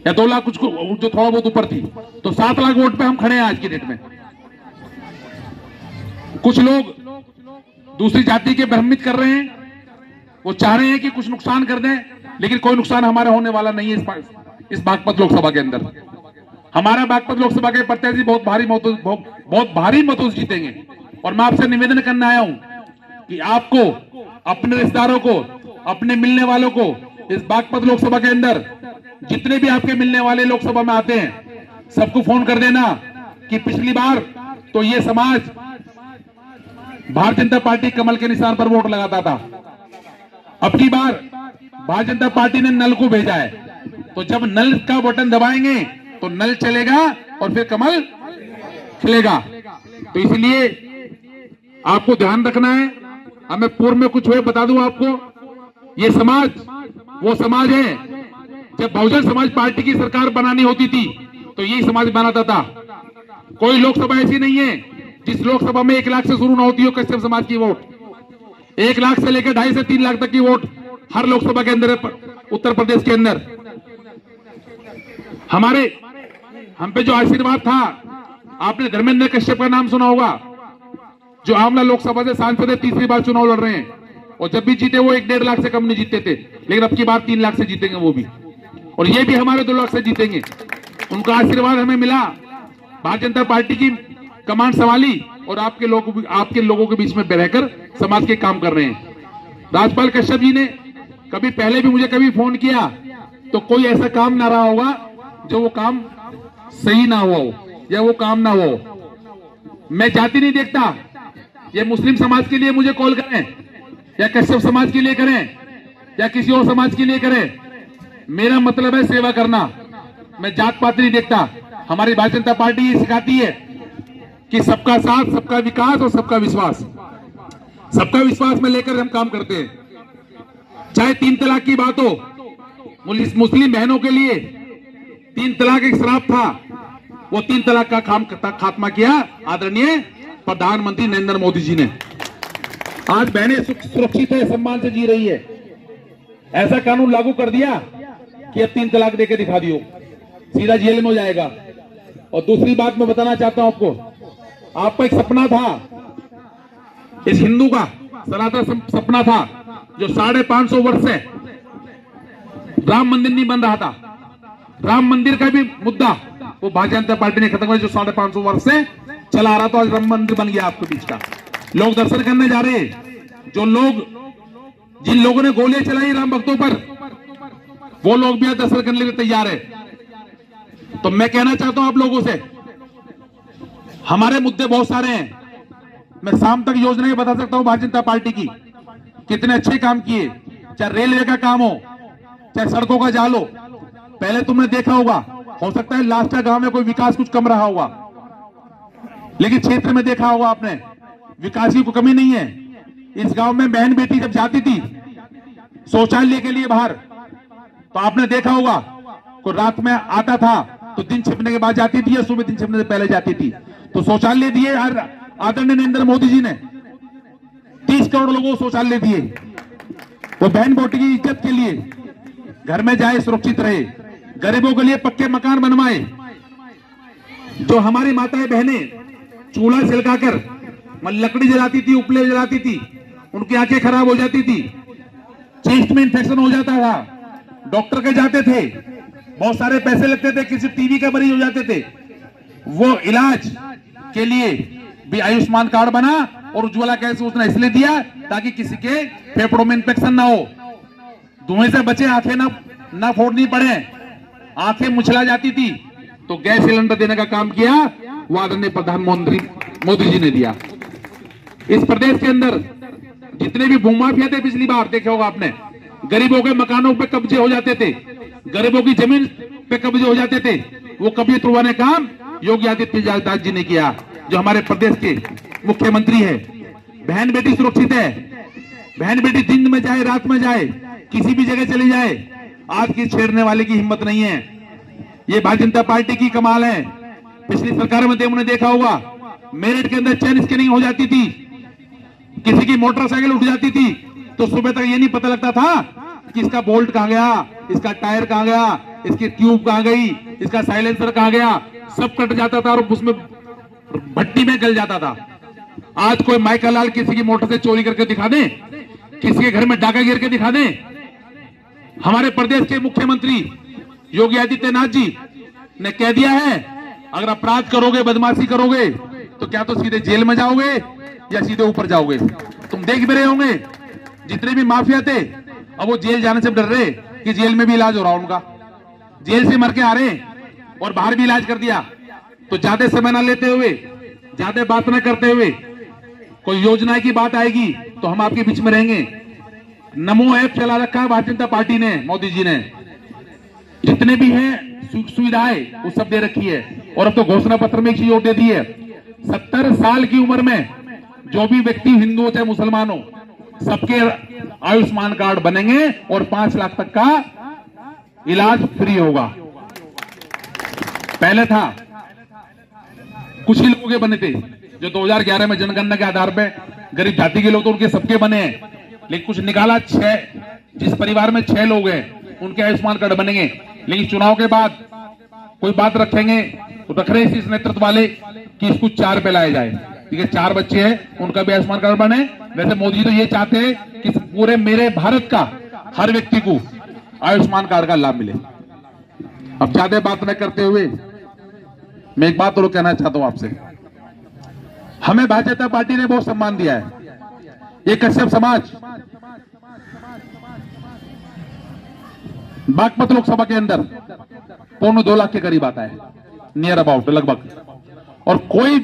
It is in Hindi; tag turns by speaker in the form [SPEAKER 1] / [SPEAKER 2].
[SPEAKER 1] या 2 लाख कुछ जो थोड़ा बहुत ऊपर थी, तो 7 लाख वोट पे हम खड़े हैं आज की डेट में। कुछ लोग दूसरी जाति के भ्रमित कर रहे हैं, वो चाह रहे हैं कि कुछ नुकसान कर दें, लेकिन कोई नुकसान हमारा होने वाला नहीं है। इस बागपत लोकसभा के अंदर हमारा बागपत लोकसभा के प्रत्याशी बहुत भारी मतों से जीतेंगे। और मैं आपसे निवेदन करने आया हूं कि आपको, अपने रिश्तेदारों को, अपने मिलने वालों को इस बागपत लोकसभा के अंदर जितने भी आपके मिलने वाले लोकसभा में आते हैं, सबको फोन कर देना कि पिछली बार तो ये समाज भारतीय जनता पार्टी कमल के निशान पर वोट लगाता था, अब की बार भारतीय जनता पार्टी ने नल को भेजा है, तो जब नल का बटन दबाएंगे तो नल चलेगा और फिर कमल खिलेगा। तो इसलिए आपको ध्यान रखना है। हमें पूर्व में कुछ हुए बता दूं आपको, ये समाज वो समाज है, जब बहुजन समाज पार्टी की सरकार बनानी होती थी तो यही समाज बनाता था। कोई लोकसभा ऐसी नहीं है जिस लोकसभा में 1 लाख से शुरू ना होती हो कश्यप समाज की वोट। 1 लाख से लेकर 2.5 से 3 लाख तक की वोट हर लोकसभा के अंदर है, उत्तर प्रदेश के अंदर। हम पे जो आशीर्वाद था, आपने धर्मेंद्र कश्यप का नाम सुना होगा, जो आमला लोकसभा से सांसद है, तीसरी बार चुनाव लड़ रहे हैं, और जब भी जीते वो 1-1.5 लाख से कम नहीं जीतते थे, लेकिन अब की बार 3 लाख से जीतेंगे वो भी, और ये भी हमारे 2 लाख से जीतेंगे। उनका आशीर्वाद हमें मिला, भारतीय जनता पार्टी की कमान संभाली और आपके लोगों के बीच में रहकर समाज के काम कर रहे हैं। राजपाल कश्यप जी ने कभी पहले भी मुझे कभी फोन किया तो कोई ऐसा काम ना रहा होगा जो वो काम सही ना हुआ हो या वो काम ना हुआ हो। मैं जाति नहीं देखता, ये मुस्लिम समाज के लिए मुझे कॉल करें या कश्यप समाज के लिए करें या किसी और समाज के लिए करें, मेरा मतलब है सेवा करना। मैं जात पात नहीं देखता। हमारी भारतीय जनता पार्टी ये सिखाती है कि सबका साथ, सबका विकास और सबका विश्वास। सबका विश्वास में लेकर हम काम करते हैं। चाहे 3 तलाक की बात हो, मुस्लिम बहनों के लिए 3 तलाक एक श्राप था, वो 3 तलाक का खात्मा किया आदरणीय प्रधानमंत्री नरेंद्र मोदी जी ने। आज बहनें सुरक्षित है, सम्मान से जी रही है। ऐसा कानून लागू कर दिया कि अब 3 तलाक देके दिखा दियो, सीधा जेल में हो जाएगा। और दूसरी बात मैं बताना चाहता हूं आपको एक सपना था, इस हिंदू का सनातन सपना था, जो 550 वर्ष से राम मंदिर नहीं बन रहा था। राम मंदिर का भी मुद्दा वो भारतीय जनता पार्टी ने खत्म किया, जो 550 वर्ष से चला आ रहा था। आज राम मंदिर बन गया आपके बीच का। लोग दर्शन करने जा रहे हैं। जिन लोगों ने गोलियां चलाई राम भक्तों पर, वो लोग भी दर्शन करने के लिए तैयार है। तो मैं कहना चाहता हूं आप लोगों से, हमारे मुद्दे बहुत सारे हैं। मैं शाम तक योजनाएं बता सकता हूं भारतीय जनता पार्टी की, कितने अच्छे काम किए, चाहे रेलवे का काम हो, चाहे सड़कों का जाल हो। पहले तुमने देखा होगा, हो सकता है लास्ट गांव में कोई विकास कुछ कम रहा होगा, लेकिन क्षेत्र में देखा होगा आपने विकास की कोई कमी नहीं है। इस गांव में बहन बेटी जब जाती थी शौचालय के लिए बाहर, तो आपने देखा होगा कोई रात में आता था तो दिन छिपने के बाद जाती थी या सुबह दिन छिपने से पहले जाती थी। तो शौचालय दिए आदरणीय नरेंद्र मोदी जी ने, 30 करोड़ लोगों को शौचालय दिए। वो बहन बेटी की इज्जत के लिए घर में जाए, सुरक्षित रहे। गरीबों के लिए पक्के मकान बनवाए। जो हमारी माताएं बहनें चूल्हा सिलकाकर लकड़ी जलाती थी, उपले जलाती थी, उनकी आंखें खराब हो जाती थी, चेस्ट में इंफेक्शन हो जाता था, डॉक्टर के जाते थे, बहुत सारे पैसे लगते थे, किसी टीबी का मरीज हो जाते थे। वो इलाज के लिए भी आयुष्मान कार्ड बना और उज्ज्वला गैस उसने इसलिए दिया ताकि किसी के फेफड़ों में इंफेक्शन ना हो, धुएं से बचे, आंखें ना फोड़नी पड़े। आंखें मुछला जाती थी तो गैस सिलेंडर देने का काम किया वो आदरणीय प्रधानमंत्री मोदी जी ने दिया। इस प्रदेश के अंदर जितने भी भूमाफिया थे, पिछली बार देखे होगा आपने, गरीबों के मकानों पे कब्जे हो जाते थे, गरीबों की जमीन पे कब्जे हो जाते थे, वो कब्जे तुड़वाने काम योगी आदित्यनाथ जी ने किया, जो हमारे प्रदेश के मुख्यमंत्री है। बहन बेटी सुरक्षित है। बहन बेटी दिन में जाए, रात में जाए, किसी भी जगह चली जाए, आज की छेड़ने वाले की हिम्मत नहीं है। ये भारतीय जनता पार्टी की कमाल है। पिछली सरकार में हमने देखा होगा, मेरठ के अंदर चैन स्कैनिंग हो जाती थी, किसी की मोटरसाइकिल उठ जाती थी तो सुबह तक ये नहीं पता लगता था कि इसका बोल्ट कहां गया, इसका टायर कहां गया, इसकी ट्यूब कहां गई, इसका साइलेंसर कहां गया, सब कट जाता था और उसमें भट्टी में गल जाता था। आज कोई माइका लाल किसी की मोटर से चोरी करके दिखा दे, किसी के घर में डाका गिर के दिखा दे। हमारे प्रदेश के मुख्यमंत्री योगी आदित्यनाथ जी ने कह दिया है, अगर अपराध करोगे, बदमाशी करोगे तो क्या तो सीधे जेल में जाओगे या सीधे ऊपर जाओगे। तुम देख भी रहे होंगे जितने भी माफिया थे, अब वो जेल जाने से डर रहे कि जेल में भी इलाज हो रहा उनका, जेल से मर के आ रहे और बाहर भी इलाज कर दिया। तो ज्यादा समय ना लेते हुए, ज्यादा बात ना करते हुए, कोई योजना की बात आएगी तो हम आपके बीच में रहेंगे। नमो ऐप चला रखा है भारतीय जनता पार्टी ने, मोदी जी ने, जितने भी हैं सुविधाएं वो सब दे रखी है। और अब तो घोषणा पत्र में एक चीज और दे दी है, 70 साल की उम्र में जो भी व्यक्ति हिंदू हो चाहे मुसलमान हो, सबके आयुष्मान कार्ड बनेंगे और 5 लाख तक का इलाज फ्री होगा। पहले था कुछ ही लोगों के बने थे, जो 2011 में जनगणना के आधार पे गरीब जाति के लोग तो उनके सबके बने हैं, लेकिन कुछ निकाला 6, जिस परिवार में 6 लोग हैं उनके आयुष्मान कार्ड बनेंगे। लेकिन चुनाव के बाद कोई बात रखेंगे तो रख रहे इस नेतृत्व वाले कि इसको 4 पे लाया जाए, ठीक है, 4 बच्चे हैं उनका भी आयुष्मान कार्ड बने। वैसे मोदी जी तो ये चाहते हैं कि पूरे मेरे भारत का हर व्यक्ति को आयुष्मान कार्ड का लाभ मिले। अब ज्यादा बात न करते हुए मैं एक बात और कहना चाहता हूं आपसे, हमें भारतीय जनता पार्टी ने बहुत सम्मान दिया है। ये कश्यप समाज बागपत लोकसभा के अंदर 2.25 लाख के करीब आता है, नियर अबाउट लगभग, और कोई